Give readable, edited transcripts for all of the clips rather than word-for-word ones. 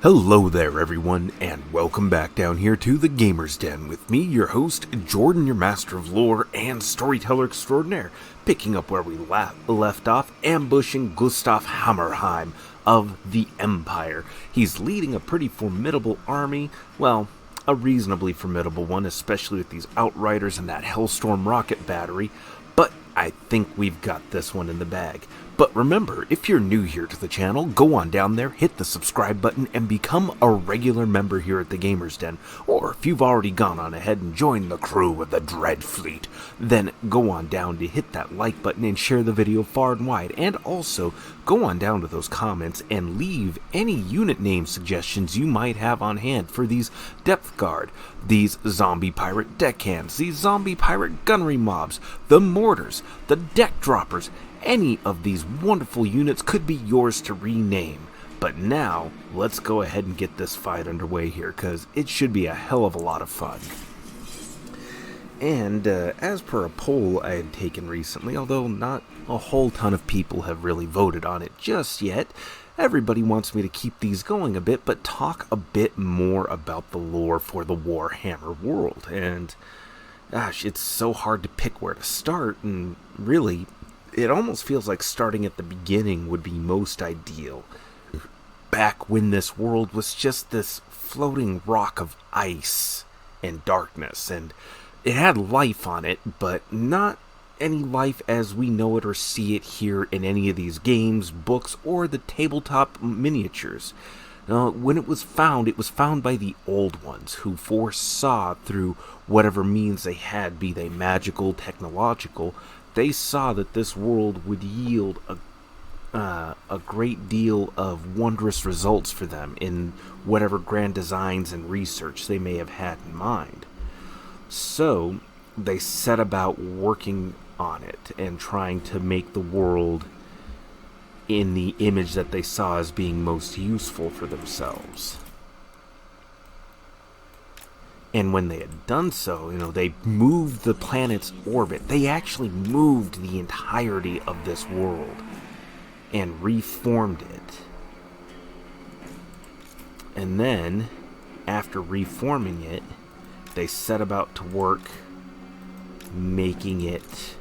Hello there everyone, and welcome back down here to the Gamer's Den with me, your host, Jordan, your master of lore and storyteller extraordinaire, picking up where we left off, ambushing Gustav Hammerheim of the Empire. He's leading a pretty formidable army, well, a reasonably formidable one, especially with these Outriders and that Hellstorm rocket battery, but I think we've got this one in the bag. But remember, if you're new here to the channel, go on down there, hit the subscribe button, and become a regular member here at the Gamer's Den. Or if you've already gone on ahead and joined the crew of the Dread Fleet, then go on down to hit that like button and share the video far and wide. And also, go on down to those comments and leave any unit name suggestions you might have on hand for these Depth Guard, these Zombie Pirate Deckhands, these Zombie Pirate Gunnery Mobs, the Mortars, the Deck Droppers. Any of these wonderful units could be yours to rename. But now, let's go ahead and get this fight underway here, because it should be a hell of a lot of fun. And as per a poll I had taken recently, although not a whole ton of people have really voted on it just yet, everybody wants me to keep these going a bit, but talk a bit more about the lore for the Warhammer world. And gosh, it's so hard to pick where to start, and really, it almost feels like starting at the beginning would be most ideal. Back when this world was just this floating rock of ice and darkness, and it had life on it, but not any life as we know it or see it here in any of these games, books, or the tabletop miniatures. When it was found by the Old Ones, who foresaw through whatever means they had, be they magical, technological. They saw that this world would yield a great deal of wondrous results for them in whatever grand designs and research they may have had in mind. So they set about working on it and trying to make the world in the image that they saw as being most useful for themselves. And when they had done so, they moved the planet's orbit. They actually moved the entirety of this world and reformed it. And then, after reforming it, they set about to work making it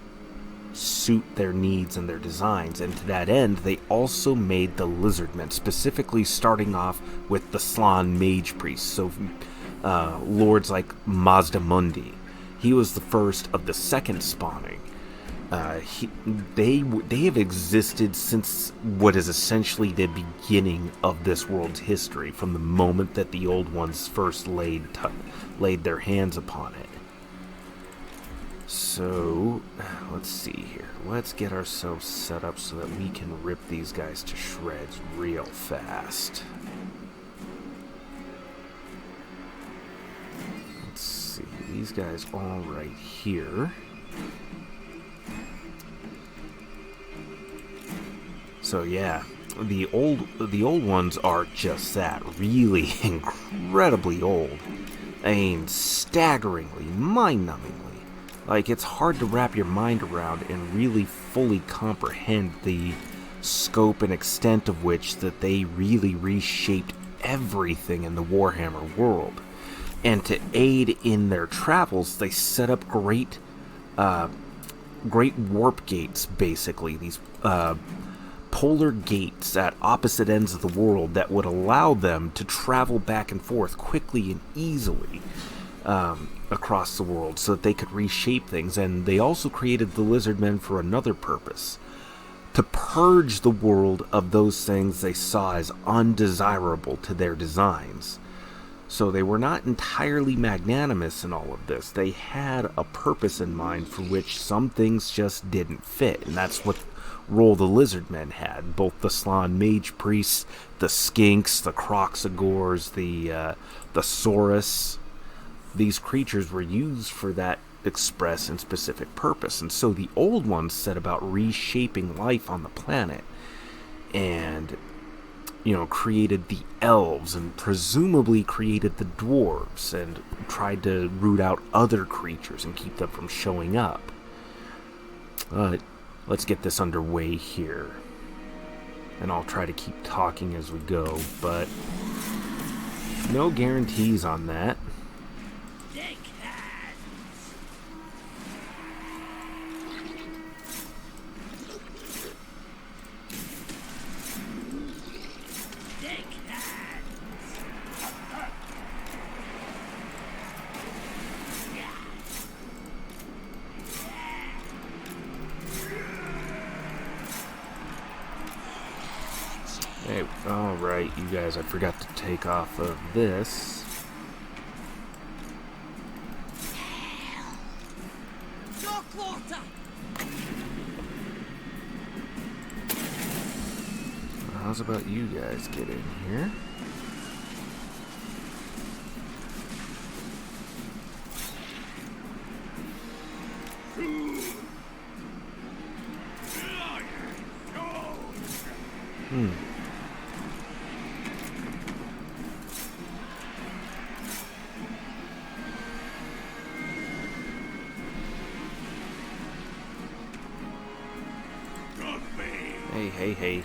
suit their needs and their designs. And to that end, they also made the Lizardmen, specifically starting off with the Slann Mage Priest. So lords like Mazdamundi. He was the first of the second spawning. They have existed since what is essentially the beginning of this world's history, from the moment that the Old Ones first laid their hands upon it. So, let's see here. Let's get ourselves set up so that we can rip these guys to shreds real fast. These guys all right here. So yeah, the old ones are just that, really incredibly old. I mean, staggeringly, mind-numbingly. Like, it's hard to wrap your mind around and really fully comprehend the scope and extent of which that they really reshaped everything in the Warhammer world. And to aid in their travels, they set up great warp gates, basically. These polar gates at opposite ends of the world that would allow them to travel back and forth quickly and easily across the world so that they could reshape things. And they also created the Lizardmen for another purpose: to purge the world of those things they saw as undesirable to their designs. So they were not entirely magnanimous in all of this. They had a purpose in mind for which some things just didn't fit. And that's what role the Lizardmen had. Both the Slann Mage Priests, the Skinks, the Croxagores, the Saurus. These creatures were used for that express and specific purpose. And so the Old Ones set about reshaping life on the planet. And created the elves and presumably created the dwarves and tried to root out other creatures and keep them from showing up. Let's get this underway here. And I'll try to keep talking as we go, but No guarantees on that. Hey, alright, you guys, I forgot to take off of this. How's about you guys get in here? Hey.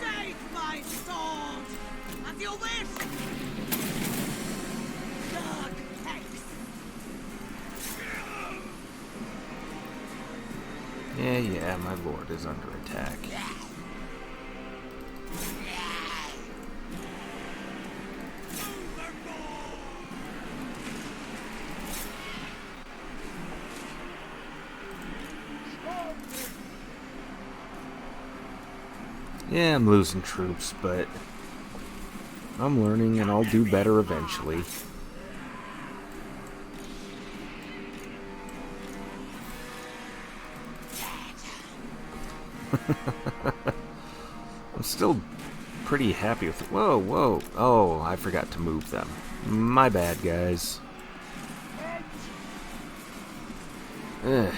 Take my sword, as you wish. Dark text. Yeah, my lord is under attack. Yeah, I'm losing troops, but I'm learning and I'll do better eventually. I'm still pretty happy with it. Whoa. Oh, I forgot to move them. My bad, guys. Ugh.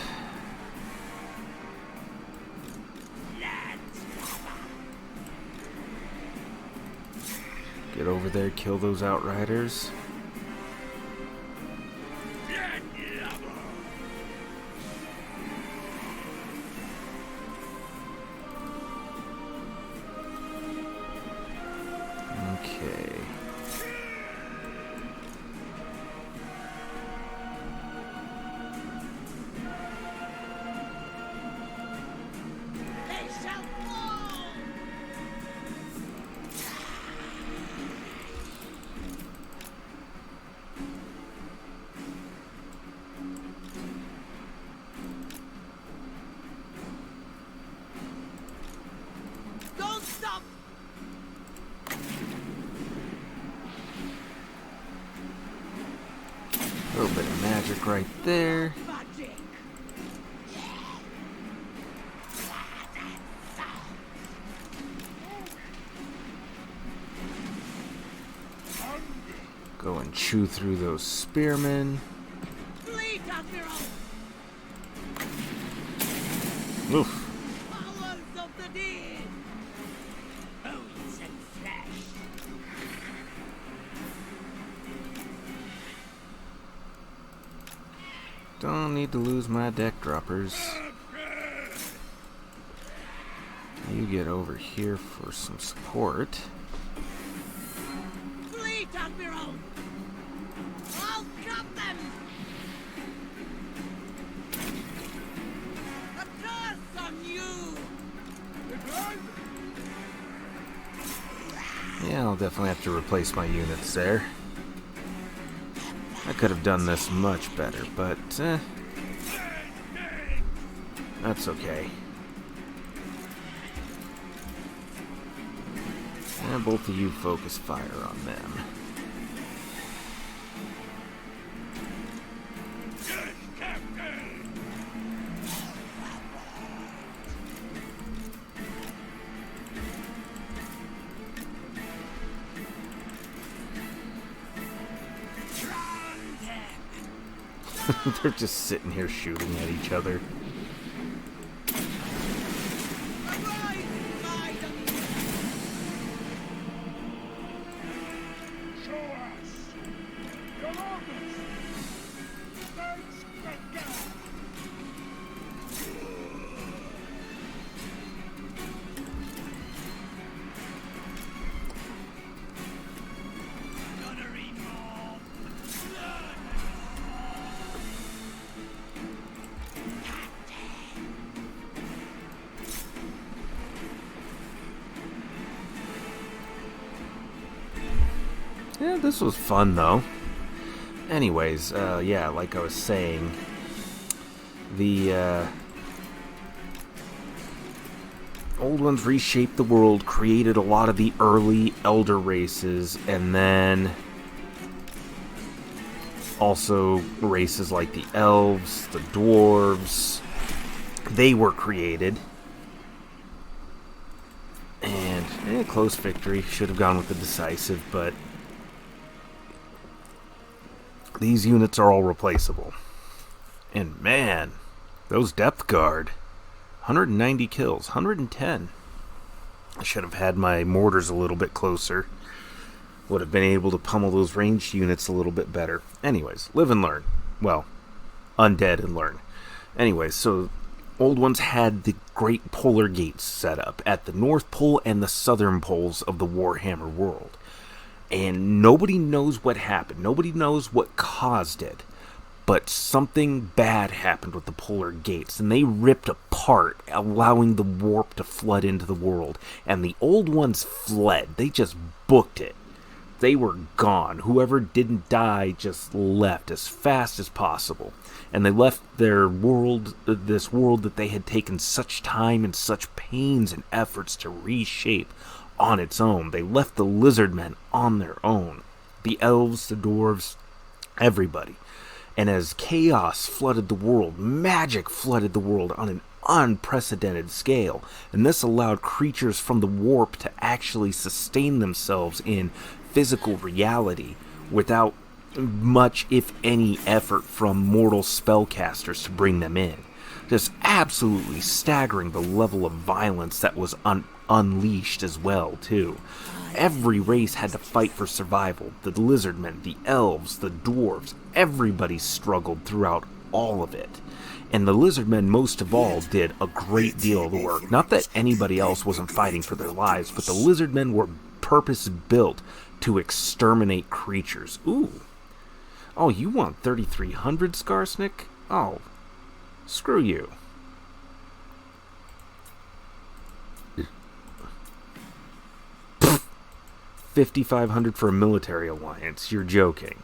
Get over there, kill those outriders. Okay. A little bit of magic right there. Go and chew through those spearmen. Oof. Don't need to lose my deck droppers. You get over here for some support. Fleet, Admiral! I'll cut them! A curse on you! Yeah, I'll definitely have to replace my units there. I could have done this much better, but that's okay. And both of you focus fire on them. They're just sitting here shooting at each other. Yeah, this was fun, though. Anyways, yeah, like I was saying, the Old Ones reshaped the world, created a lot of the early Elder races, and then also races like the Elves, the Dwarves, they were created. And, close victory. Should have gone with the decisive, but these units are all replaceable. And man, those depth guard. 190 kills, 110. I should have had my mortars a little bit closer. Would have been able to pummel those ranged units a little bit better. Anyways, live and learn. Well, undead and learn. Anyways, so Old Ones had the Great Polar Gates set up at the North Pole and the Southern Poles of the Warhammer world. And nobody knows what happened. Nobody knows what caused it. But something bad happened with the Polar Gates, and they ripped apart, allowing the warp to flood into the world. And the Old Ones fled. They just booked it. They were gone. Whoever didn't die just left as fast as possible. And they left their world, this world that they had taken such time and such pains and efforts to reshape on its own. They left the Lizardmen on their own. The Elves, the Dwarves, everybody. And as chaos flooded the world, magic flooded the world on an unprecedented scale. And this allowed creatures from the warp to actually sustain themselves in physical reality without much, if any, effort from mortal spellcasters to bring them in. Just absolutely staggering the level of violence that was unleashed as well, too. Every race had to fight for survival. The Lizardmen, the Elves, the Dwarves, everybody struggled throughout all of it. And the Lizardmen, most of all, did a great deal of the work. Not that anybody else wasn't fighting for their lives, but the Lizardmen were purpose-built to exterminate creatures. Ooh. Oh, you want 3,300, Skarsnik? Oh, screw you. 5,500 for a military alliance. You're joking.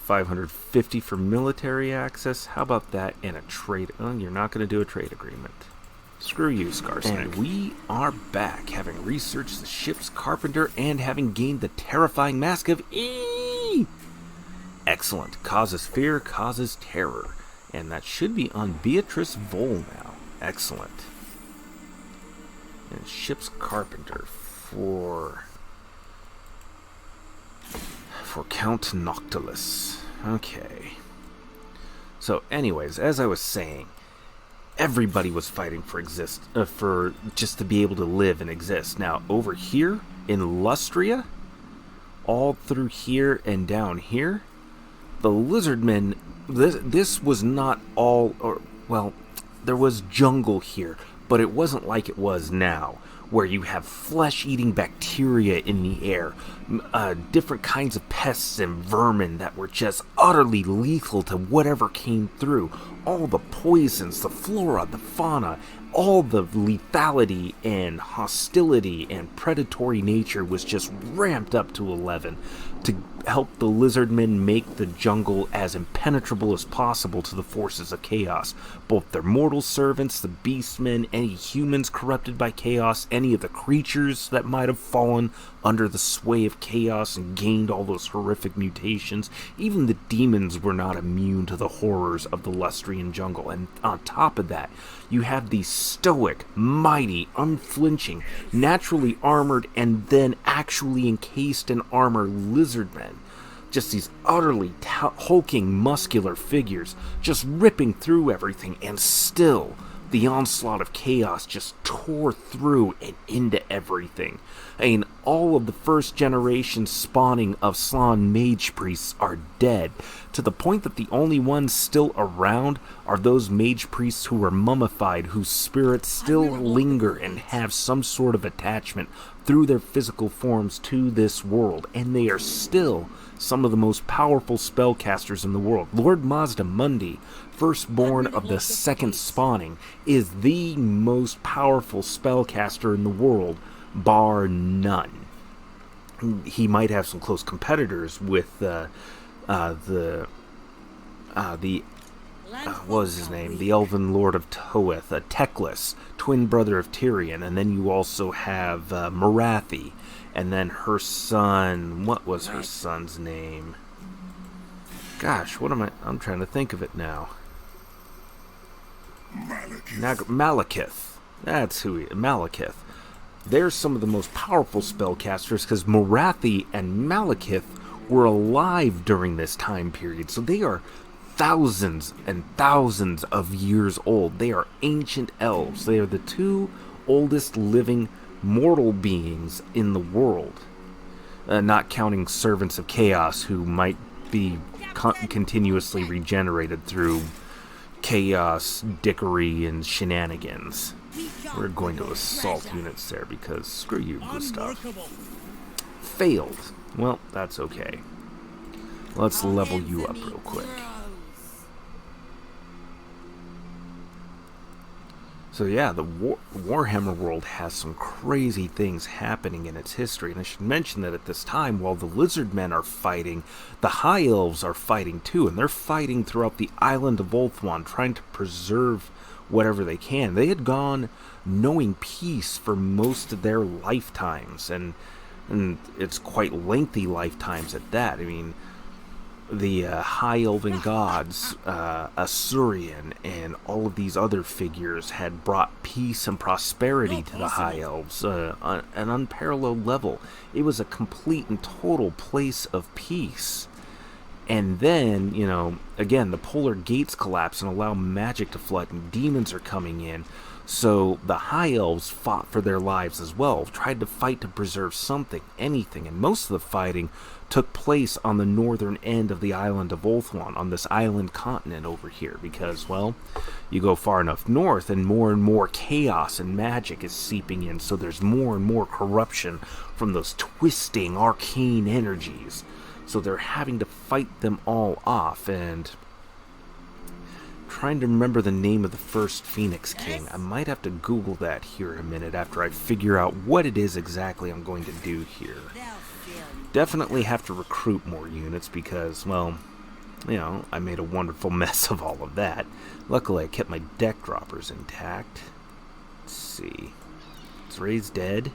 550 for military access. How about that in a trade? Oh, you're not going to do a trade agreement. Screw you, Skarsnik. And we are back, having researched the ship's carpenter and having gained the terrifying mask of E. Excellent. Causes fear, causes terror. And that should be on Beatrice Vol now. Excellent. And ship's carpenter for Count Noctilus. Okay. So, anyways, as I was saying, everybody was fighting for just to be able to live and exist. Now, over here in Lustria, all through here and down here, the Lizardmen. This was not all, or well, there was jungle here. But it wasn't like it was now, where you have flesh-eating bacteria in the air, different kinds of pests and vermin that were just utterly lethal to whatever came through. All the poisons, the flora, the fauna, all the lethality and hostility and predatory nature was just ramped up to 11 to help the Lizardmen make the jungle as impenetrable as possible to the forces of chaos. Both their mortal servants, the beastmen, any humans corrupted by chaos, any of the creatures that might have fallen under the sway of chaos and gained all those horrific mutations. Even the demons were not immune to the horrors of the Lustrian jungle. And on top of that, you have these stoic, mighty, unflinching, naturally armored, and then actually encased in armor Lizardmen. Just these utterly hulking, muscular figures, just ripping through everything, and still the onslaught of chaos just tore through and into everything. I mean, all of the first generation spawning of Slann mage priests are dead, to the point that the only ones still around are those mage priests who are mummified, whose spirits still linger and have some sort of attachment through their physical forms to this world, and they are still some of the most powerful spellcasters in the world. Lord Mazda Mundi, firstborn of the second spawning, is the most powerful spellcaster in the world, bar none. he might have some close competitors with the what was his name? The Elven Lord of Toeth, Teclis, twin brother of Tyrion, and then you also have Marathi, and then her son. What was her son's name? Gosh, what am I? I'm trying to think of it now. Malekith. That's who he is. Malekith. They're some of the most powerful spellcasters because Marathi and Malekith were alive during this time period, so they are thousands and thousands of years old. They are ancient elves. They are the two oldest living mortal beings in the world, not counting servants of chaos who might be continuously regenerated through chaos, dickery, and shenanigans. We're going to assault units there because screw you, Gustav. Failed. Well, that's okay. Let's level you up real quick. So yeah, the Warhammer world has some crazy things happening in its history, and I should mention that at this time, while the lizard men are fighting, the high elves are fighting too, and they're fighting throughout the island of Ulthuan, trying to preserve whatever they can. They had gone knowing peace for most of their lifetimes, and it's quite lengthy lifetimes at that. I mean, the high elven gods, Asurian, and all of these other figures had brought peace and prosperity to the high elves, on an unparalleled level. It was a complete and total place of peace. And then, you know, again, the polar gates collapse and allow magic to flood, and demons are coming in. So the high elves fought for their lives as well, tried to fight to preserve something, anything, and most of the fighting took place on the northern end of the island of Ulthuan, on this island continent over here, because, well, you go far enough north and more chaos and magic is seeping in, so there's more and more corruption from those twisting arcane energies. So they're having to fight them all off, and trying to remember the name of the first Phoenix King. I might have to Google that here in a minute after I figure out what it is exactly I'm going to do here. Definitely have to recruit more units because, well, you know, I made a wonderful mess of all of that. Luckily, I kept my deck droppers intact. Let's see. Is Ray's dead?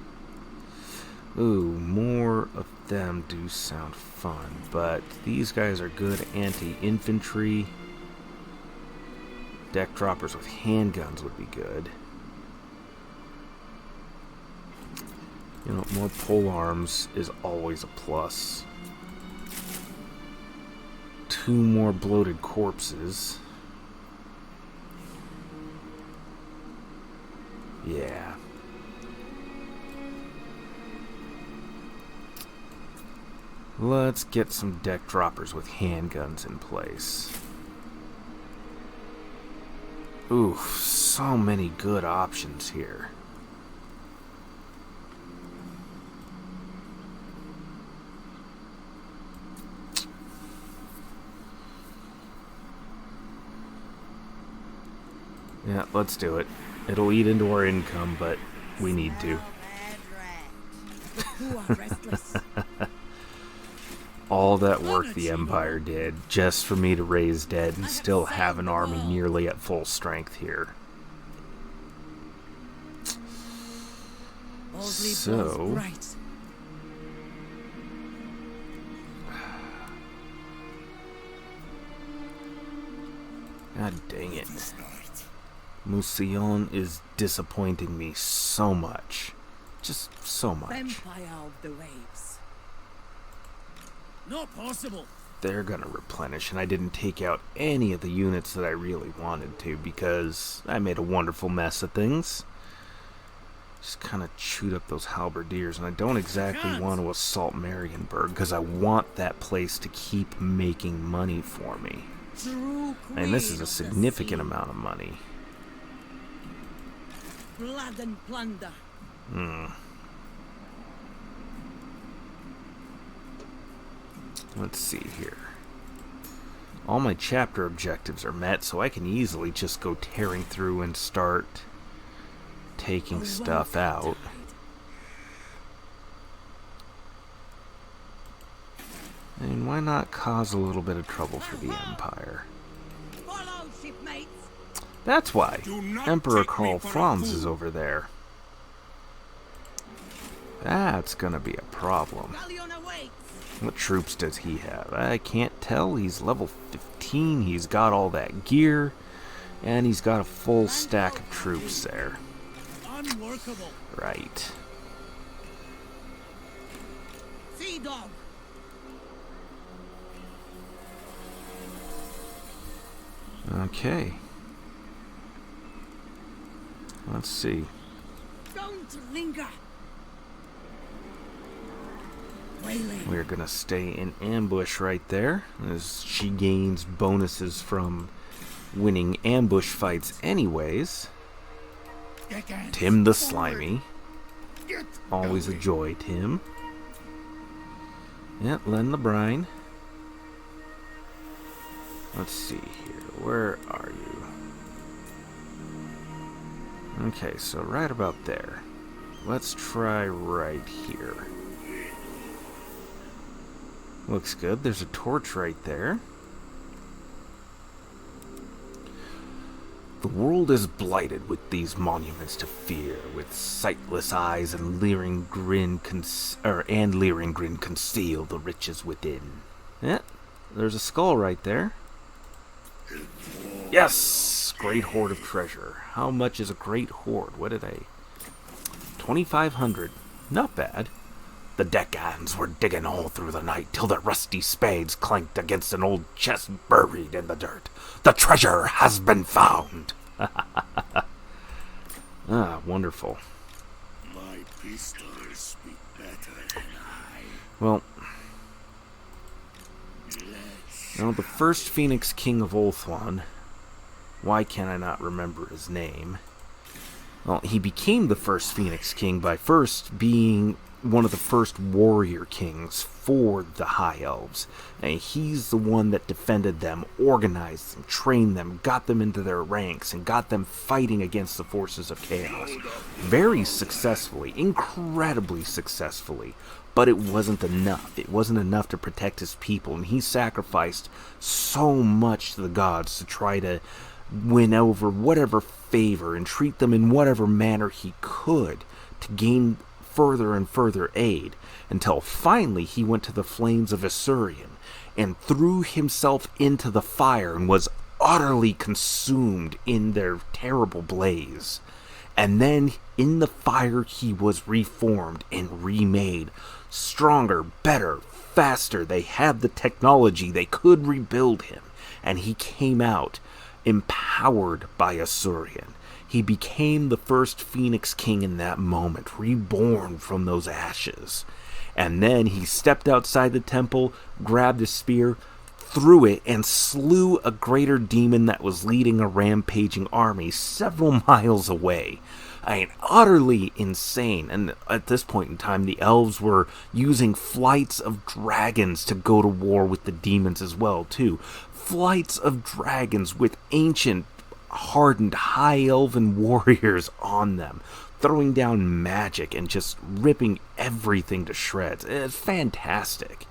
Ooh, more of them do sound fun, but these guys are good anti-infantry. Deck droppers with handguns would be good. You know, more pole arms is always a plus. 2 more bloated corpses. Yeah. Let's get some deck droppers with handguns in place. Oof, so many good options here. Yeah, let's do it. It'll eat into our income, but we need to. All that work the Empire did just for me to raise dead and still have an army nearly at full strength here. So, God dang it. Musion is disappointing me so much. Just so much. Vampire of the waves. Not possible. They're gonna replenish, and I didn't take out any of the units that I really wanted to because I made a wonderful mess of things. Just kind of chewed up those halberdiers, and I don't exactly want to assault Marienburg because I want that place to keep making money for me. And this is a significant amount of money. Blood and plunder. Let's see here. All my chapter objectives are met, so I can easily just go tearing through and start taking stuff out. And why not cause a little bit of trouble for the Empire? Follow, shipmates. That's why Do not Emperor take me Karl for a Franz is fool. over there. That's gonna be a problem. Galleon awaits. What troops does he have? I can't tell. He's level 15. He's got all that gear. And he's got a full stack of troops there. Unworkable. Right. Sea dog. Okay. Let's see. Don't linger. Wailing. We're gonna stay in ambush right there, as she gains bonuses from winning ambush fights anyways. Tim the Slimy. Always a joy, Tim. Yeah, Len the Brine. Let's see here. Where are you? Okay, so right about there. Let's try right here. Looks good. There's a torch right there. The world is blighted with these monuments to fear, with sightless eyes and leering grin conceal the riches within. Yeah, there's a skull right there. Yes! Great hoard of treasure. How much is a great hoard? What did I... 2,500. Not bad. The deckhands were digging all through the night till their rusty spades clanked against an old chest buried in the dirt. The treasure has been found! Ah, wonderful. My pistols speak better than I. Well, Let's the first Phoenix King of Ulthuan, why can I not remember his name? Well, he became the first Phoenix King by first being one of the first warrior kings for the High Elves. And he's the one that defended them, organized them, trained them, got them into their ranks, and got them fighting against the forces of chaos. Very successfully, incredibly successfully. But it wasn't enough. It wasn't enough to protect his people, and he sacrificed so much to the gods to try to win over whatever favor and treat them in whatever manner he could to gain further and further aid, until finally he went to the flames of Asuryan and threw himself into the fire and was utterly consumed in their terrible blaze. And then in the fire he was reformed and remade. Stronger, better, faster. They had the technology. They could rebuild him. And he came out empowered by Asuryan. He became the first Phoenix King in that moment, reborn from those ashes. And then he stepped outside the temple, grabbed a spear, threw it, and slew a greater demon that was leading a rampaging army several miles away. I mean, utterly insane. And at this point in time, the elves were using flights of dragons to go to war with the demons as well, too. Flights of dragons with ancient, hardened, high elven warriors on them, throwing down magic and just ripping everything to shreds. It's fantastic.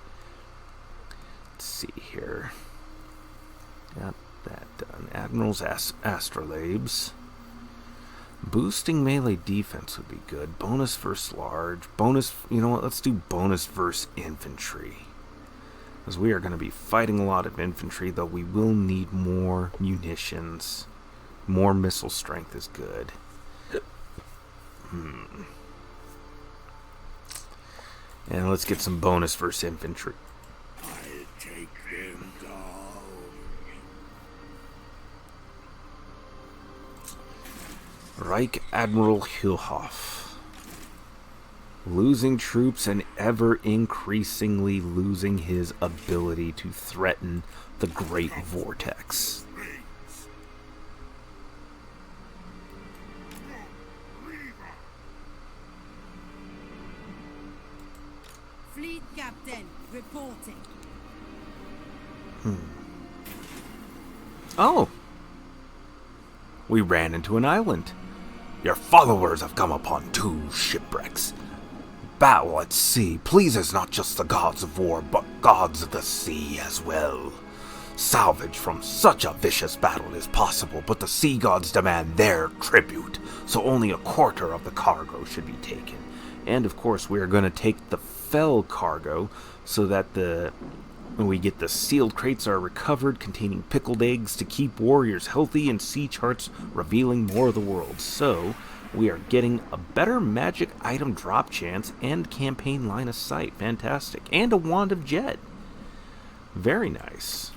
Let's see here. Got that done. Admiral's astrolabes. Boosting melee defense would be good. Bonus versus large. Bonus, you know what, let's do bonus versus infantry. Because we are going to be fighting a lot of infantry, though we will need more munitions. More missile strength is good. And let's get some bonus versus infantry. I'll take them down. Reich Admiral Hughoff. Losing troops and ever increasingly losing his ability to threaten the Great Vortex. Fleet captain reporting. Oh! We ran into an island. Your followers have come upon 2 shipwrecks. battle at sea pleases not just the gods of war, but gods of the sea as well. Salvage from such a vicious battle is possible, but the sea gods demand their tribute, so only a quarter of the cargo should be taken. And of course, we are going to take the fell cargo, so that when we get the sealed crates are recovered, containing pickled eggs to keep warriors healthy and sea charts revealing more of the world. So, we are getting a better magic item drop chance and campaign line of sight. Fantastic. And a Wand of Jet. Very nice.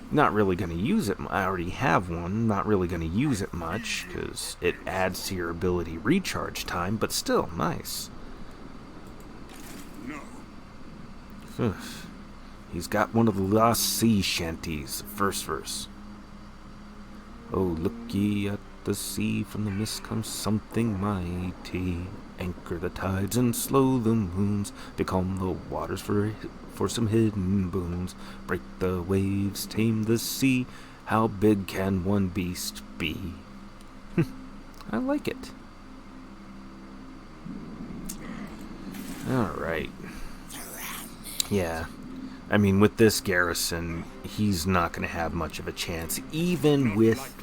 Not really going to use it. I already have one. Not really going to use it much because it adds to your ability recharge time, but still nice. No. He's got one of the Lost Sea shanties. First verse. Oh, look ye at the sea, from the mist comes something mighty. Anchor the tides and slow the moons, becalm the waters for some hidden boons. Break the waves, tame the sea, how big can one beast be? I like it. Alright. Yeah. I mean, with this garrison, he's not going to have much of a chance. Even with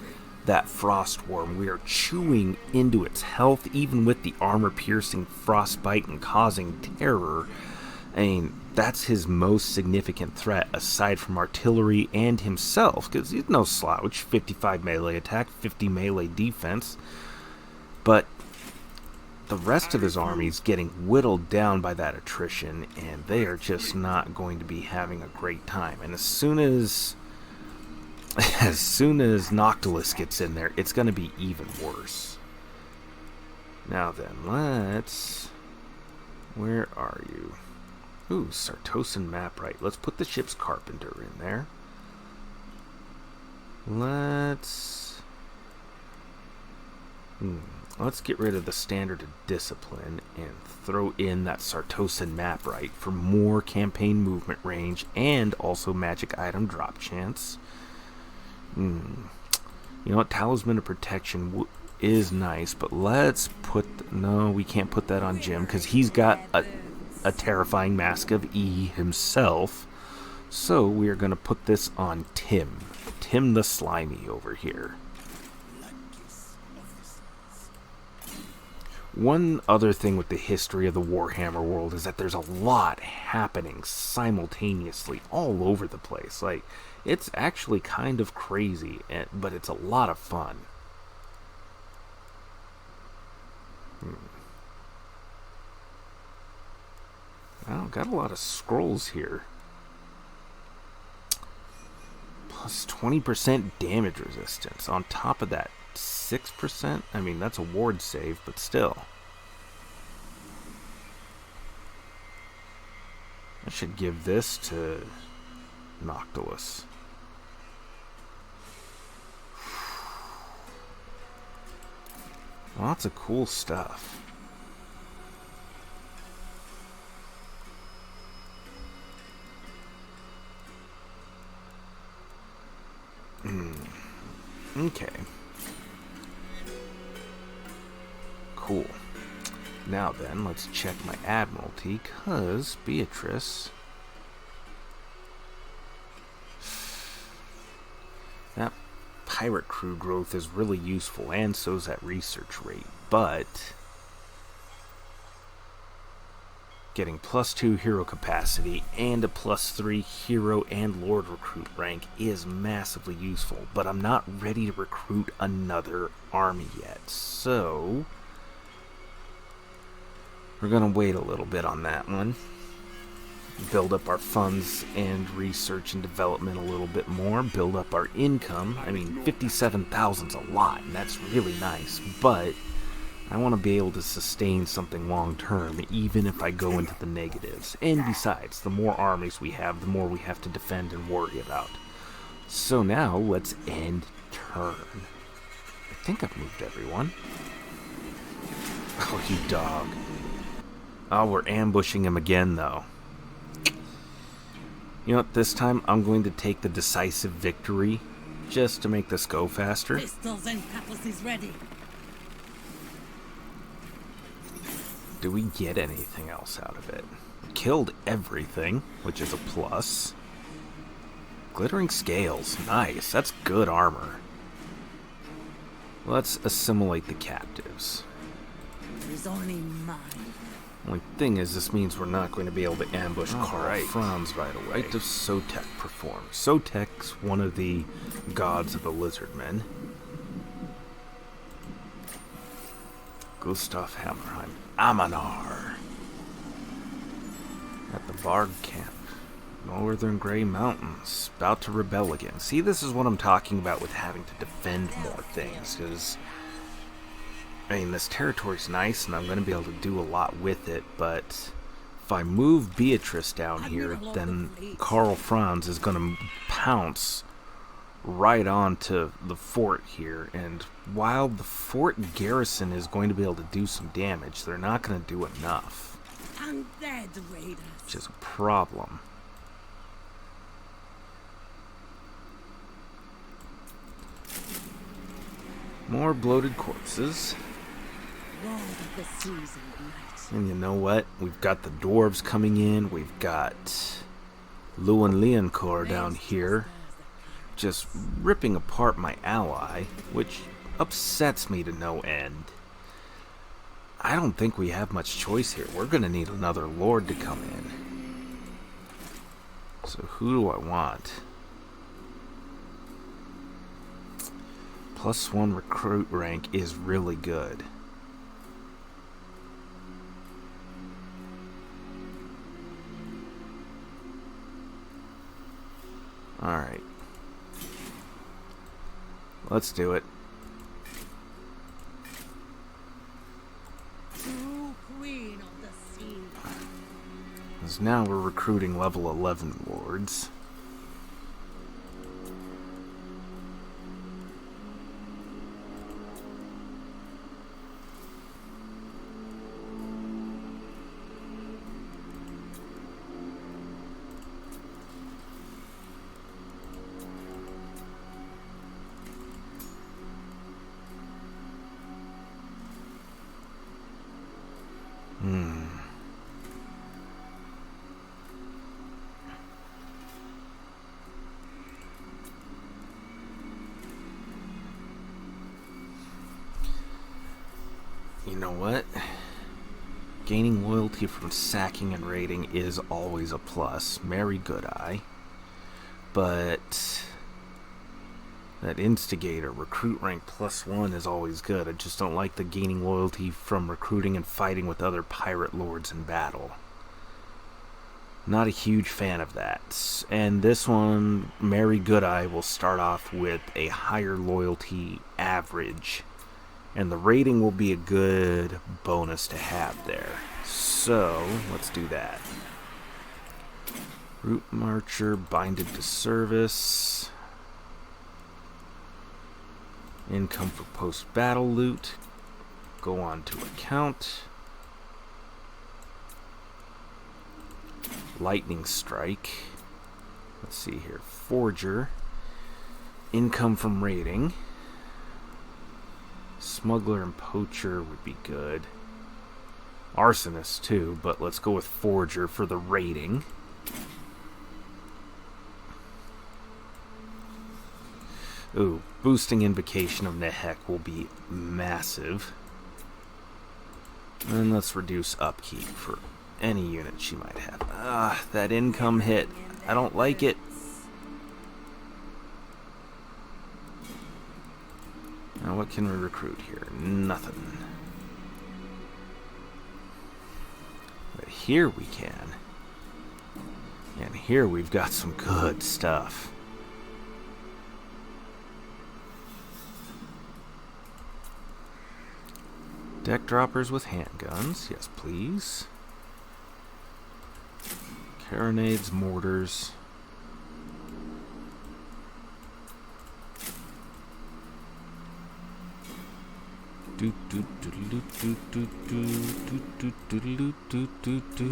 that frost worm, we are chewing into its health, even with the armor-piercing frostbite and causing terror. I mean, that's his most significant threat, aside from artillery and himself, because he's no slouch. 55 melee attack, 50 melee defense. But the rest of his army's getting whittled down by that attrition, and they are just not going to be having a great time. And as soon as Noctilus gets in there, it's going to be even worse. Now then, let's... Where are you? Ooh, Sartosan map right. Let's put the ship's carpenter in there. Let's get rid of the standard of discipline and throw in that Sartosan map right for more campaign movement range and also magic item drop chance. You know what? Talisman of Protection is nice, but let's put... No, we can't put that on Jim because he's got a terrifying Mask of E himself. So we are going to put this on Tim. Tim the Slimy over here. One other thing with the history of the Warhammer world is that there's a lot happening simultaneously all over the place. Like, it's actually kind of crazy, but it's a lot of fun. Well, got a lot of scrolls here. Plus 20% damage resistance. On top of that, 6%? I mean, that's a ward save, but still. I should give this to Noctilus. Lots of cool stuff. Okay. Cool. Now then, let's check my Admiralty, cause Beatrice... That pirate crew growth is really useful, and so's that research rate, but... Getting +2 hero capacity and a +3 hero and lord recruit rank is massively useful, but I'm not ready to recruit another army yet, so... We're gonna wait a little bit on that one. Build up our funds and research and development a little bit more. Build up our income. I mean, 57,000's a lot, and that's really nice. But I want to be able to sustain something long term, even if I go into the negatives. And besides, the more armies we have, the more we have to defend and worry about. So now, let's end turn. I think I've moved everyone. Oh, you dog. Oh, we're ambushing him again, though. You know what, this time I'm going to take the decisive victory, just to make this go faster. Pistols and cutlasses ready. do we get anything else out of it? Killed everything, which is a plus. Glittering scales, nice. That's good armor. Let's assimilate the captives. There is only mine. Only thing is, this means we're not going to be able to ambush Karl Franz right away. Rite of Sotek performed. Sotek's one of the gods of the lizardmen. Gustav Hammerheim. Amanar. At the Bard camp. Northern Grey Mountains. About to rebel again. See, this is what I'm talking about with having to defend more things, because I mean, this territory's nice, and I'm going to be able to do a lot with it, but if I move Beatrice down here, then Karl Franz is going to pounce right onto the fort here, and while the fort garrison is going to be able to do some damage, they're not going to do enough, Undead raiders. which is a problem. More bloated corpses. Lord of the seas and night. And you know what? We've got the dwarves coming in. We've got Lewin Leoncor down here, just ripping apart my ally, which upsets me to no end. I don't think we have much choice here. We're going to need another lord to come in. So who do I want? +1 recruit rank is really good. Alright. Let's do it. True queen of the sea. Because now we're recruiting level 11 lords. You know what? Gaining loyalty from sacking and raiding is always a plus. Marry Goodeye. But that instigator, recruit rank +1 is always good. I just don't like the gaining loyalty from recruiting and fighting with other pirate lords in battle. Not a huge fan of that. And this one, Marry Goodeye, will start off with a higher loyalty average. And the rating will be a good bonus to have there. So, let's do that. Root Marcher, binded to service. Income for post-battle loot. Go on to account. Lightning Strike. Let's see here. Forger. Income from raiding. Smuggler and Poacher would be good. Arsonist too, but let's go with Forger for the raiding. Ooh, boosting Invocation of Nehek will be massive. And let's reduce upkeep for any unit she might have. That income hit. I don't like it. Now what can we recruit here? Nothing. But here we can. And here we've got some good stuff. Deck droppers with handguns. Yes, please. Carronades, mortars. Do do do do do do do do do do do do do.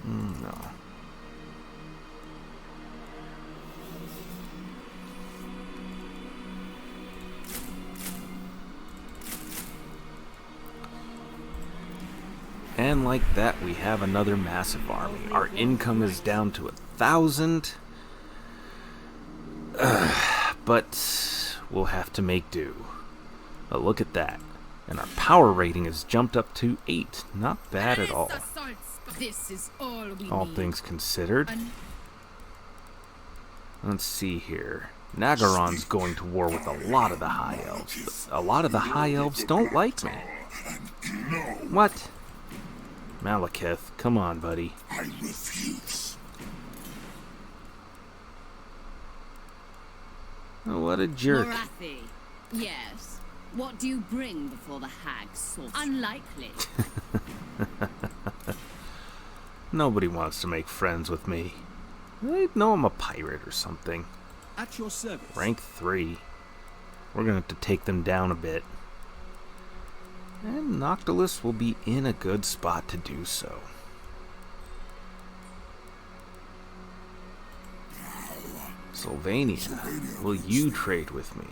No. And like that, we have another massive army. Our income is down to 1,000. But we'll have to make do. But look at that. And our power rating has jumped up to 8. Not bad at all. This is all we All need. things considered. Let's see here. Nagaron's going to war with a lot of the High Elves. A lot of the High Elves don't like me. What? Malekith, come on, buddy. I refuse. Oh, what a jerk. Morathi, yes. What do you bring before the hag sorcerer? Unlikely. Nobody wants to make friends with me. They know I'm a pirate or something. At your service. Rank 3. We're going to have to take them down a bit. And Noctilus will be in a good spot to do so. Sylvania, will you trade with me?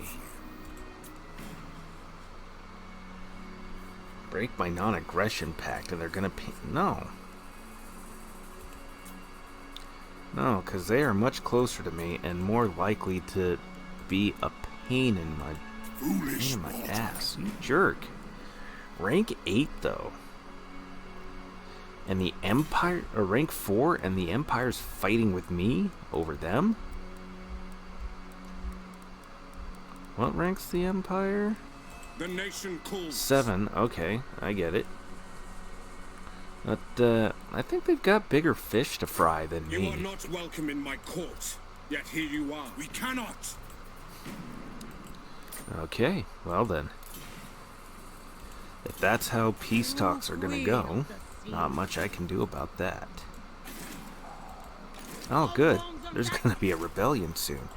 Break my non-aggression pact and they're gonna pay. No. No, because they are much closer to me and more likely to be a pain in my ass. You jerk. Rank 8 though. And the Empire, or rank 4, and the Empire's fighting with me over them? What rank's the Empire? The nation calls. 7, okay, I get it. But, I think they've got bigger fish to fry than You me. are not welcome in my court, yet here you are. We cannot. Okay, well then. If that's how peace talks are gonna go, not much I can do about that. Oh, good. There's gonna be a rebellion soon.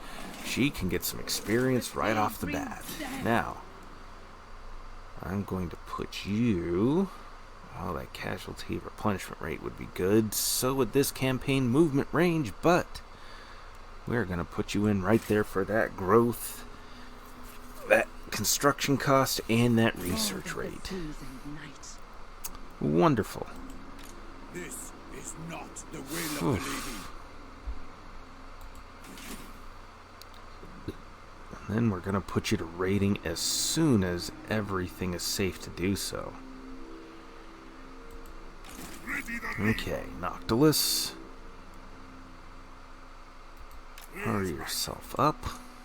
She can get some experience right off the bat. Now, I'm going to put you... Oh, that casualty replenishment rate would be good. So would this campaign movement range, but we're going to put you in right there for that growth, that construction cost, and that research rate. Wonderful. This is not the will of the Lady. And then we're going to put you to rating as soon as everything is safe to do so. Okay, Noctilus. Hurry yourself up.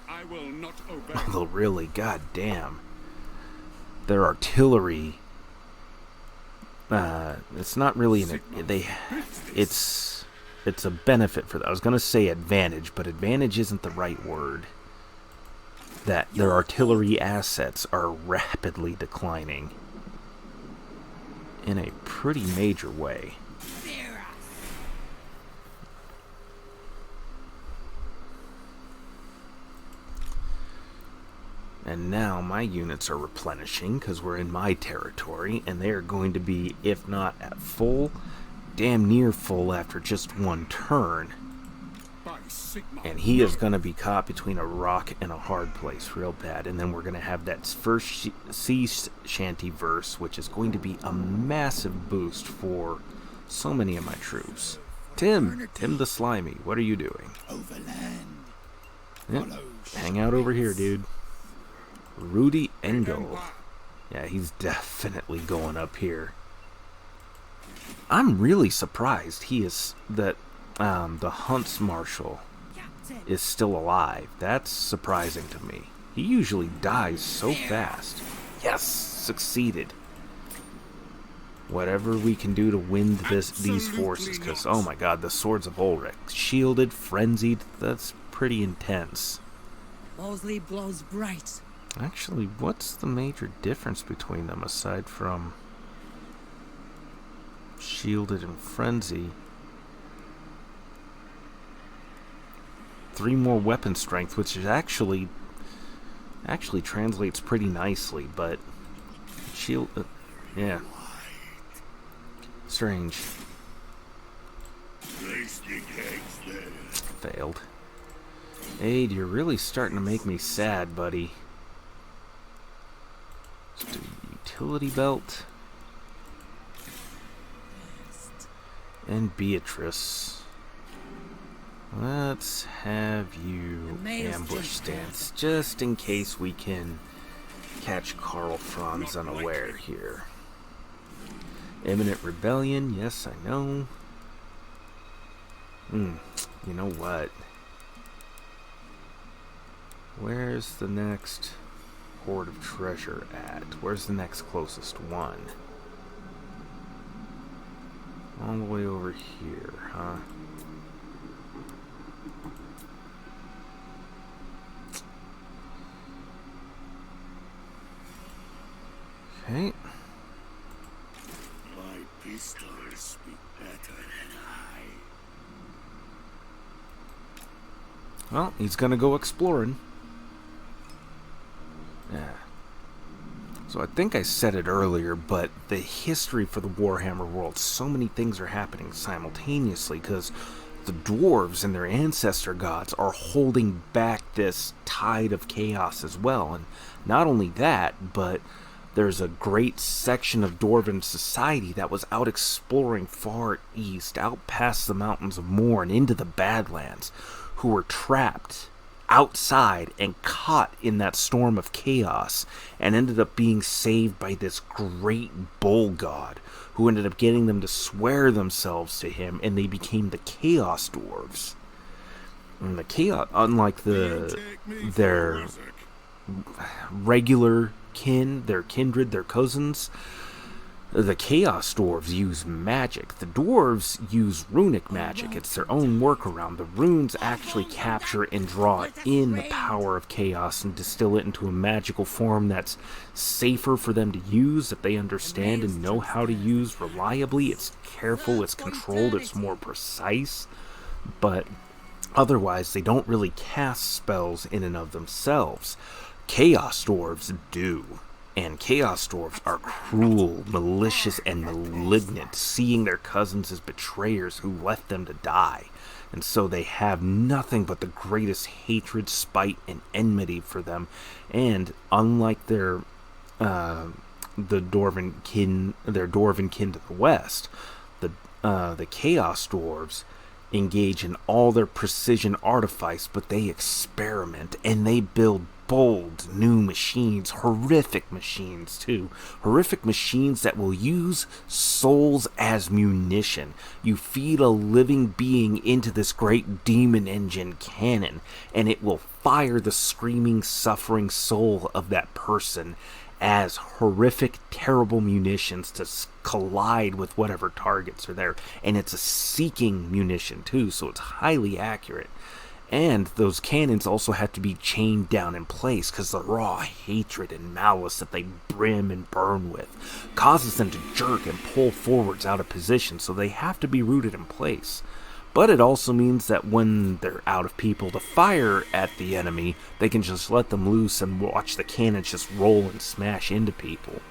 I will not obey. Although really, goddamn, their artillery. It's not really it's a benefit for that. I was gonna say advantage, but advantage isn't the right word. That their artillery assets are rapidly declining in a pretty major way. And now my units are replenishing because we're in my territory, and they are going to be, if not at full, damn near full after just one turn. And he is going to be caught between a rock and a hard place real bad. And then we're going to have that first sea shanty verse, which is going to be a massive boost for so many of my troops. Tim the Slimy, what are you doing? Overland. Yep. Hang out over here, dude. Rudy Engel. Yeah, he's definitely going up here. I'm really surprised that the Hunts Marshal is still alive. That's surprising to me. He usually dies so fast. Yes, succeeded. Whatever we can do to win these forces, because oh my god, the Swords of Ulrich, shielded, frenzied, that's pretty intense. Mosley glows bright. Actually, what's the major difference between them aside from shielded and frenzy? 3 more weapon strength, which is actually translates pretty nicely, but shield, yeah, strange. Failed. Aid, you're really starting to make me sad, buddy. Let's do utility belt. And Beatrice. Let's have you ambush stance, just in case we can catch Karl Franz unaware here. Imminent rebellion, yes, I know. You know what? Where's the next hoard of treasure at? Where's the next closest one? All the way over here, huh? Okay. My pistols speak better than I. Well, he's gonna go exploring. Yeah. So I think I said it earlier, but the history for the Warhammer world, so many things are happening simultaneously, because the dwarves and their ancestor gods are holding back this tide of chaos as well. And not only that, but there's a great section of dwarven society that was out exploring far east, out past the mountains of Moor and into the Badlands, who were trapped outside and caught in that storm of chaos, and ended up being saved by this great bull god, who ended up getting them to swear themselves to him, and they became the Chaos Dwarves. And the Chaos, unlike their regular kin, their kindred, their cousins, the Chaos Dwarves use magic. The Dwarves use runic magic. It's their own workaround. The runes actually capture and draw in the power of chaos and distill it into a magical form that's safer for them to use, that they understand and know how to use reliably. It's careful, it's controlled, it's more precise, but otherwise they don't really cast spells in and of themselves. Chaos Dwarves do. And Chaos Dwarves are cruel, malicious, and malignant, seeing their cousins as betrayers who left them to die. And so they have nothing but the greatest hatred, spite, and enmity for them. And unlike their dwarven kin to the west, the Chaos Dwarves engage in all their precision artifice, but they experiment and they build bold new machines, horrific machines too. Horrific machines that will use souls as munition. You feed a living being into this great demon engine cannon, and it will fire the screaming, suffering soul of that person as horrific, terrible munitions to collide with whatever targets are there. And it's a seeking munition too, so it's highly accurate. And those cannons also have to be chained down in place, because the raw hatred and malice that they brim and burn with causes them to jerk and pull forwards out of position, so they have to be rooted in place. But it also means that when they're out of people to fire at the enemy, they can just let them loose and watch the cannons just roll and smash into people.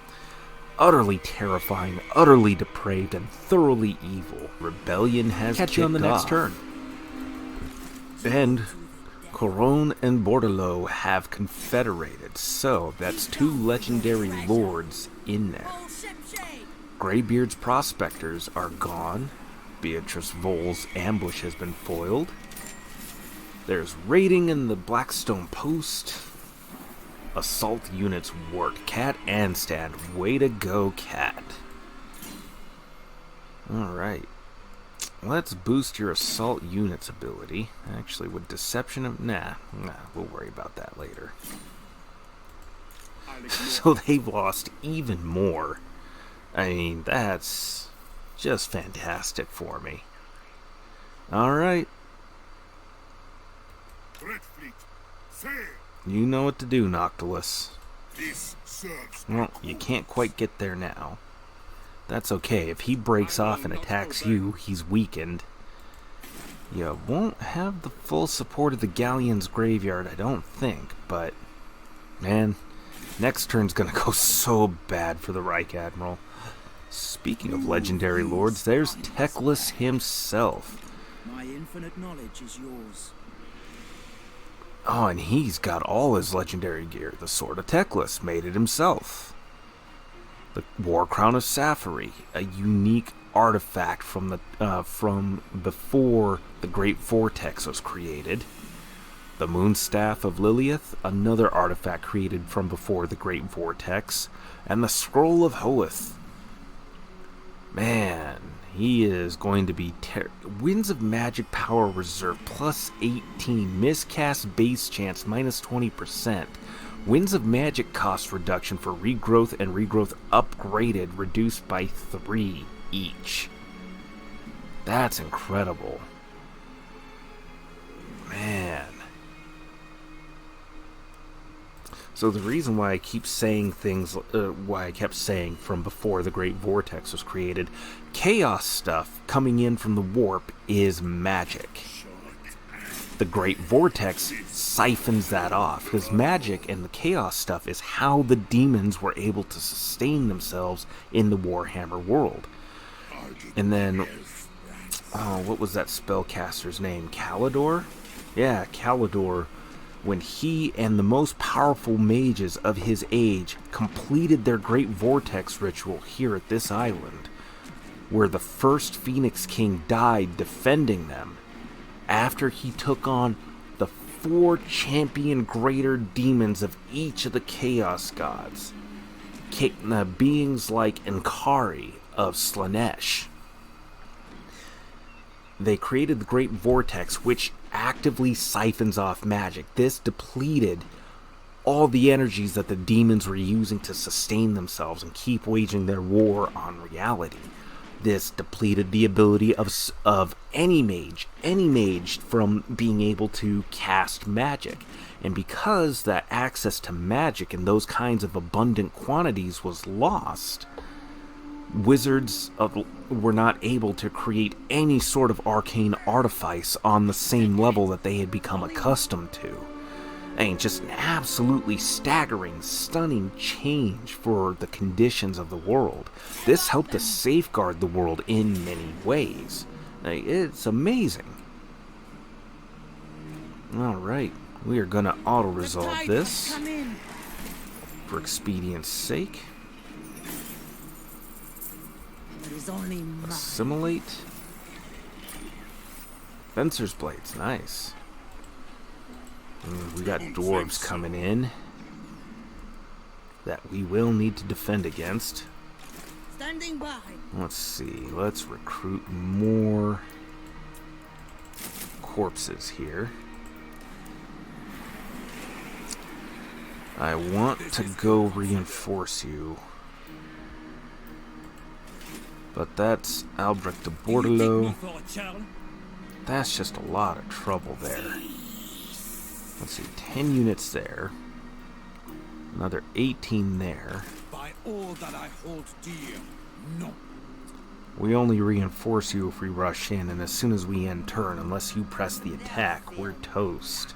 Utterly terrifying, utterly depraved, and thoroughly evil. Rebellion has Catch you on the next turn. And Coron and Bordelot have confederated, so that's two legendary lords in there. Greybeard's prospectors are gone. Beatrice Vol's ambush has been foiled. There's raiding in the Blackstone Post. Assault units work. Cat and stand. Way to go, Cat. Alright. Let's boost your assault unit's ability. Actually, with deception, nah, we'll worry about that later. So they've lost even more. I mean, that's just fantastic for me. Alright. You know what to do, Noctilus. Well, you can't quite get there now. That's okay. If he breaks off and attacks you, he's weakened. You won't have the full support of the Galleons Graveyard, I don't think, but man, next turn's gonna go so bad for the Reich Admiral. Speaking of legendary lords, there's Teclis himself. My infinite knowledge is yours. Oh, and he's got all his legendary gear. The Sword of Teclis made it himself. The War Crown of Safari, a unique artifact from before the Great Vortex was created. The Moonstaff of Lilith, another artifact created from before the Great Vortex. And the Scroll of Hoeth. Man, he is going to be Winds of Magic Power Reserve plus 18. Miscast base chance minus 20%. Winds of Magic cost reduction for regrowth and regrowth upgraded reduced by 3 each. That's incredible. Man. So the reason why I keep saying things, why I kept saying from before the Great Vortex was created, chaos stuff coming in from the warp is magic. The Great Vortex siphons that off, because magic and the chaos stuff is how the demons were able to sustain themselves in the Warhammer world. And then, oh, what was that spellcaster's name? Kalidor? Yeah, Kalidor. When he and the most powerful mages of his age completed their Great Vortex ritual here at this island, where the first Phoenix King died defending them, after he took on the 4 champion greater demons of each of the Chaos Gods, beings like Ankari of Slanesh. They created the Great Vortex, which actively siphons off magic. This depleted all the energies that the demons were using to sustain themselves and keep waging their war on reality. This depleted the ability of any mage from being able to cast magic. And because that access to magic in those kinds of abundant quantities was lost, wizards were not able to create any sort of arcane artifice on the same level that they had become accustomed to. I mean, just an absolutely staggering, stunning change for the conditions of the world. This helped to safeguard the world in many ways. It's amazing. Alright, we are going to auto-resolve this for expedience sake. Assimilate. Fencer's Blades, nice. We got dwarves coming in that we will need to defend against. Standing by. Let's see, let's recruit more corpses here. I want to go reinforce you. But that's Albrecht de Bordelot. That's just a lot of trouble there. Let's see, 10 units there. Another 18 there. By all that I hold dear, no. We only reinforce you if we rush in, and as soon as we end turn, unless you press the attack, we're toast.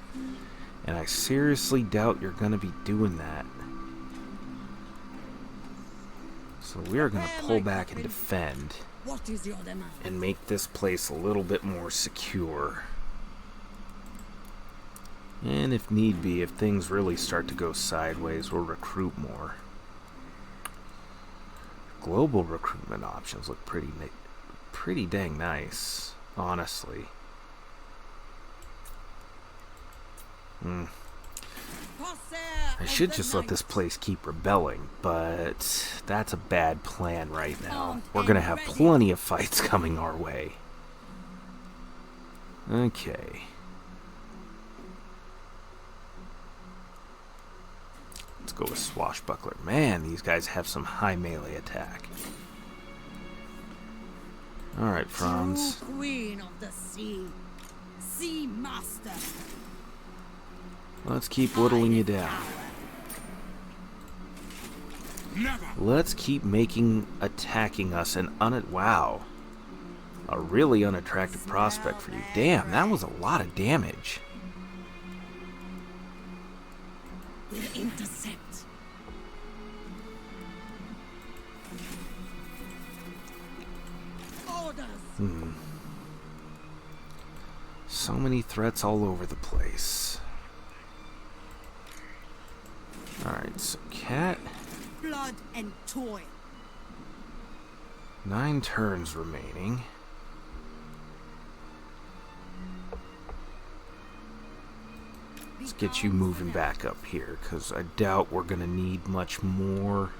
And I seriously doubt you're going to be doing that. So we are going to pull back and defend. What is your demand? And make this place a little bit more secure. And if need be, if things really start to go sideways, we'll recruit more. Global recruitment options look pretty dang nice, honestly. I should just let this place keep rebelling, but that's a bad plan right now. We're gonna have plenty of fights coming our way. Okay. Let's go with Swashbuckler. Man, these guys have some high melee attack. Alright, Franz. True queen of the sea. Sea master. Let's keep whittling you down. Let's keep attacking us an wow. A really unattractive prospect for you. Damn, that was a lot of damage. We'll intercept. Orders. So many threats all over the place. Alright, so cat. Blood and toil. 9 turns remaining. Let's get you moving back up here, because I doubt we're going to need much more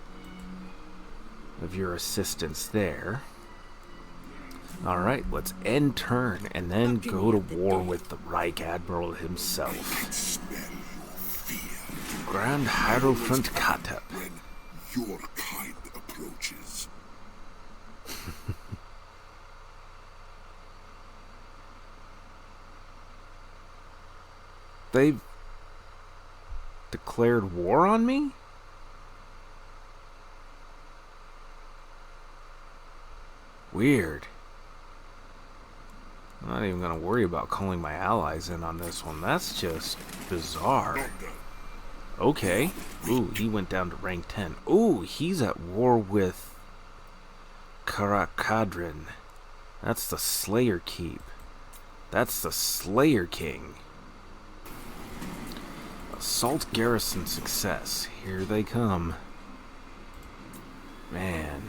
of your assistance there. Alright, let's end turn and then go to war with the Reich Admiral himself. Grand Hierophant Katep. When your kind approaches. They've declared war on me? Weird. I'm not even going to worry about calling my allies in on this one. That's just bizarre. Okay. Ooh, he went down to rank 10. Ooh, he's at war with Karakadrin. That's the Slayer Keep. That's the Slayer King. Assault garrison success. Here they come. Man.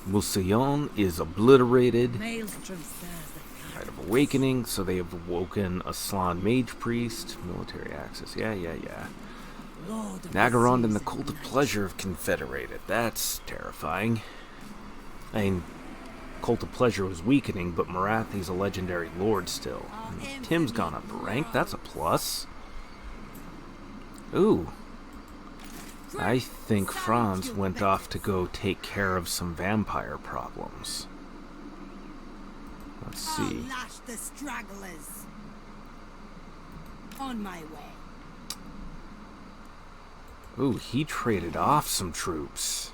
Mousillon is obliterated. Maelstrom stirs the Rite of Awakening, so they have awoken a Slan Mage Priest. Military access. Yeah. Lord of Nagaron the and the seas Cult of Pleasure have confederated. That's terrifying. I mean, Cult of Pleasure was weakening, but Marathi's a legendary lord still. And Tim's gone up a rank. That's a plus. Ooh. I think Franz went off to go take care of some vampire problems. Let's see. I'll lash the stragglers. On my way. Ooh, he traded off some troops.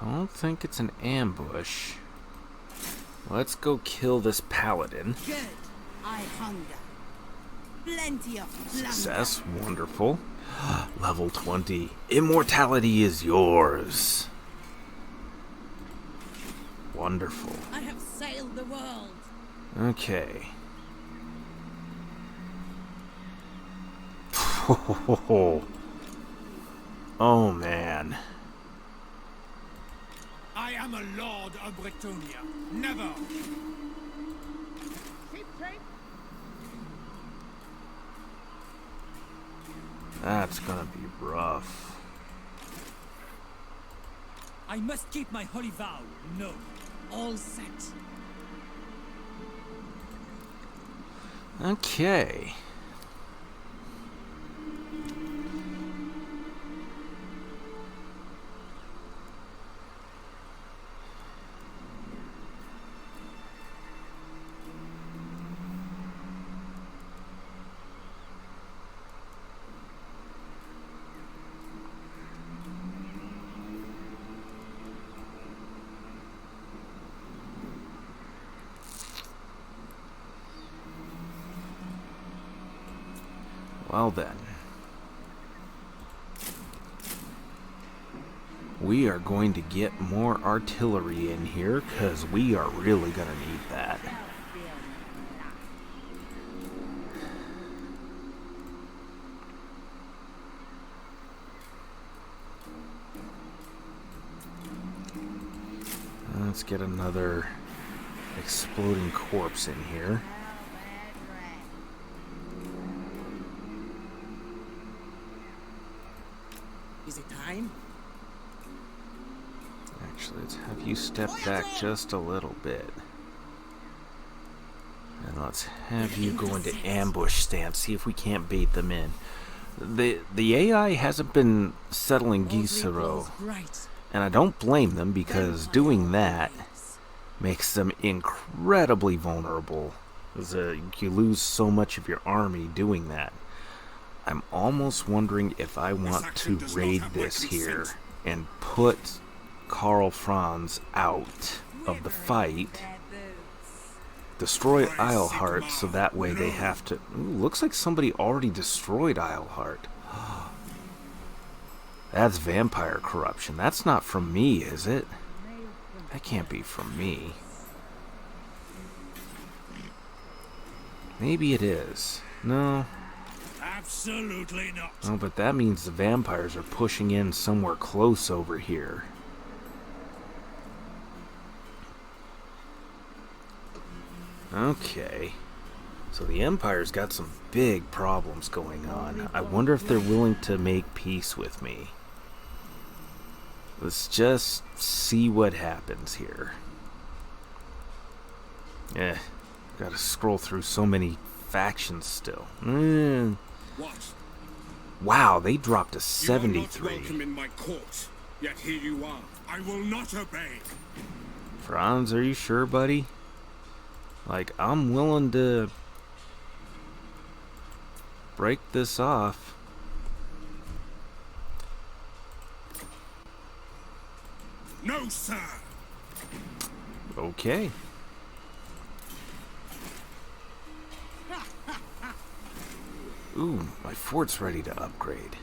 Don't think it's an ambush. Let's go kill this paladin. Good. I hunger. Plenty of plunder. Success, wonderful. Level 20. Immortality is yours. Wonderful. I have sailed the world. Okay. Oh man. I am a lord of Bretonnia. Never. That's gonna be rough. I must keep my holy vow. No. All set. Okay. Well then, we are going to get more artillery in here because we are really going to need that. Let's get another exploding corpse in here. Is it time? Actually, let's have you step back just a little bit. And let's have you go into ambush stance, see if we can't bait them in. The AI hasn't been settling Gisero, Right. and I don't blame them because doing that makes them incredibly vulnerable. You lose so much of your army doing that. I'm almost wondering if I want to raid this here and put Karl Franz out of the fight, destroy Isleheart so that way they have to... Ooh, looks like somebody already destroyed Isleheart. That's vampire corruption. That's not from me, is it? That can't be from me. Maybe it is. No. Absolutely not. Oh, but that means the vampires are pushing in somewhere close over here. Okay. So the Empire's got some big problems going on. I wonder if they're willing to make peace with me. Let's just see what happens here. Gotta scroll through so many factions still. What? Wow, they dropped to You are 73. not welcome in my court, yet here you are. I will not obey. Franz, are you sure, buddy? Like, I'm willing to break this off. No, sir. Okay. Ooh, my fort's ready to upgrade.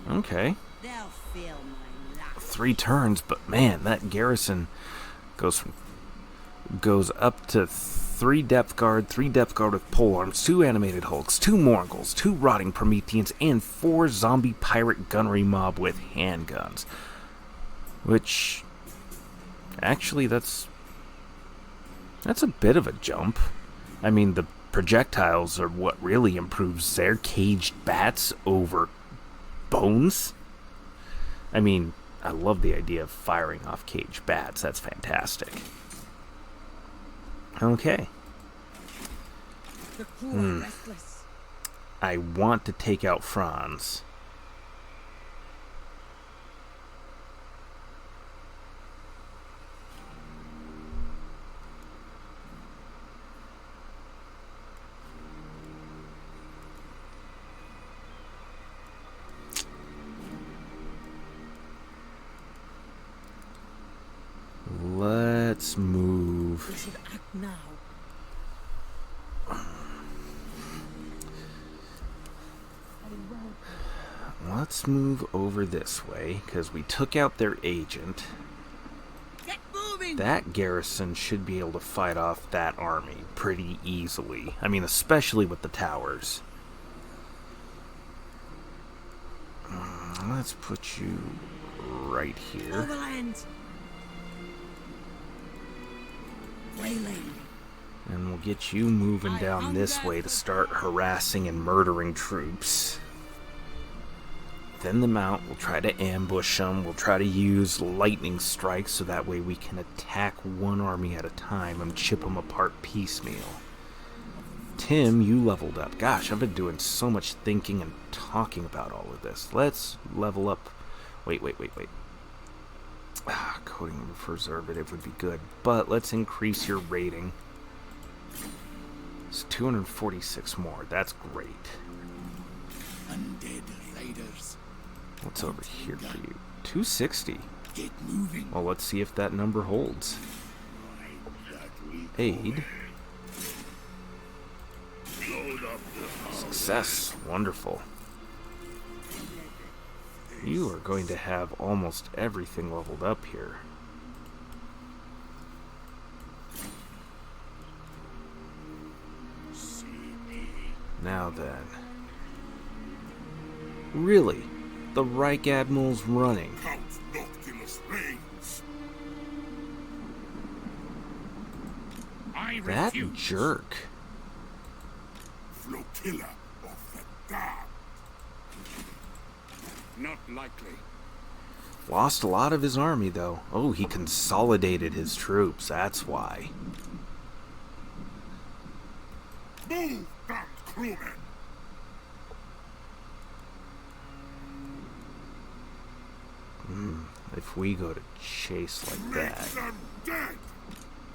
Okay. They'll feel my laugh. 3 turns, but man, that garrison goes up to 3 depth guard with polearms, 2 animated hulks, 2 Morgels, 2 rotting Prometheans, and 4 zombie pirate gunnery mob with handguns. Which, actually, that's a bit of a jump. I mean, the projectiles are what really improves their caged bats over bones. I mean, I love the idea of firing off caged bats. That's fantastic. Okay. The crew are restless. I want to take out Franz. Let's move. We should act now. Let's move over this way, because we took out their agent. Get moving! That garrison should be able to fight off that army pretty easily. I mean, especially with the towers. Let's put you right here. Overland! Wayland. And we'll get you moving down this way to start harassing and murdering troops. Thin them out, we'll try to ambush them, we'll try to use lightning strikes so that way we can attack one army at a time and chip them apart piecemeal. Tim, you leveled up. Gosh, I've been doing so much thinking and talking about all of this. Let's level up. Wait. Coating of a preservative would be good, but let's increase your rating. It's 246 more. That's great. Undead raiders. What's over here for you? 260. Get moving. Well, let's see if that number holds. Aid. Success. Wonderful. You are going to have almost everything leveled up here. Now then. Really? The Reich Admiral's running. Count Noctilus reigns. I That refuse. jerk. Flotilla of the damned. Not likely. Lost a lot of his army, though. Oh, he consolidated his troops. That's why. Move back, crewmen. If we go to chase like Make that. them dead.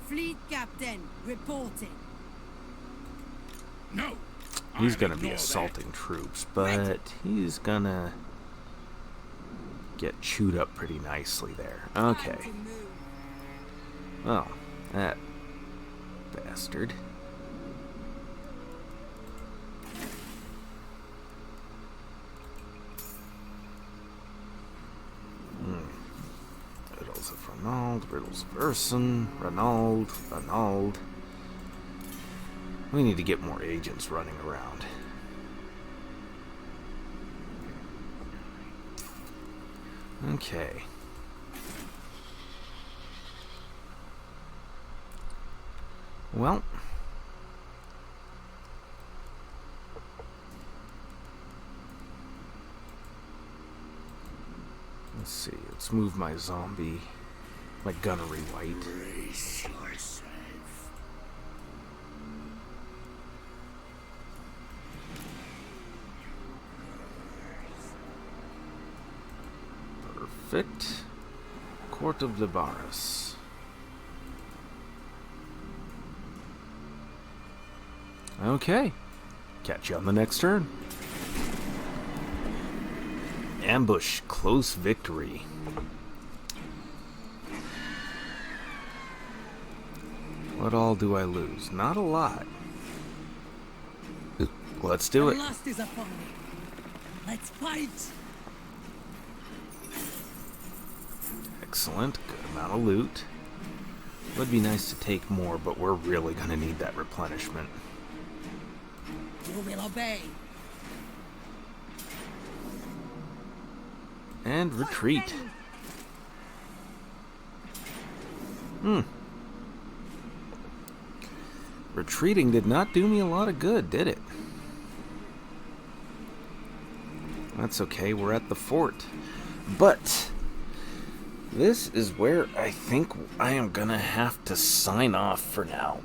Fleet captain, reporting. No. He's I'll gonna be ignore assaulting troops, but he's gonna get chewed up pretty nicely there. Okay. Time to move. Well, that bastard. Riddles of Ronald, Riddles of Urson, Ronald. We need to get more agents running around. Okay. Well, let's see. Let's move my zombie, my gunnery white. Brace yourself. Perfect. Court of Libaris. Okay. Catch you on the next turn. Ambush. Close victory. What all do I lose? Not a lot. Let's do The it. last is upon me. Let's fight. Excellent. Good amount of loot. Would be nice to take more, but we're really going to need that replenishment. You will obey. And retreat. Retreating did not do me a lot of good, did it? That's okay, we're at the fort. But this is where I think I am gonna have to sign off for now.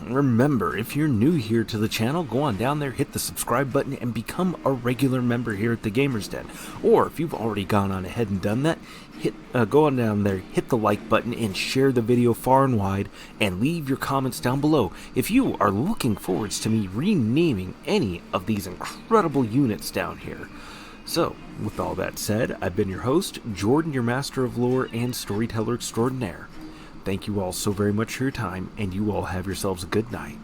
Remember, if you're new here to the channel, go on down there, hit the subscribe button, and become a regular member here at the Gamers Den. Or if you've already gone on ahead and done that, go on down there, hit the like button, and share the video far and wide, and leave your comments down below if you are looking forwards to me renaming any of these incredible units down here. So, with all that said, I've been your host, Jordan, your master of lore and storyteller extraordinaire. Thank you all so very much for your time, and you all have yourselves a good night.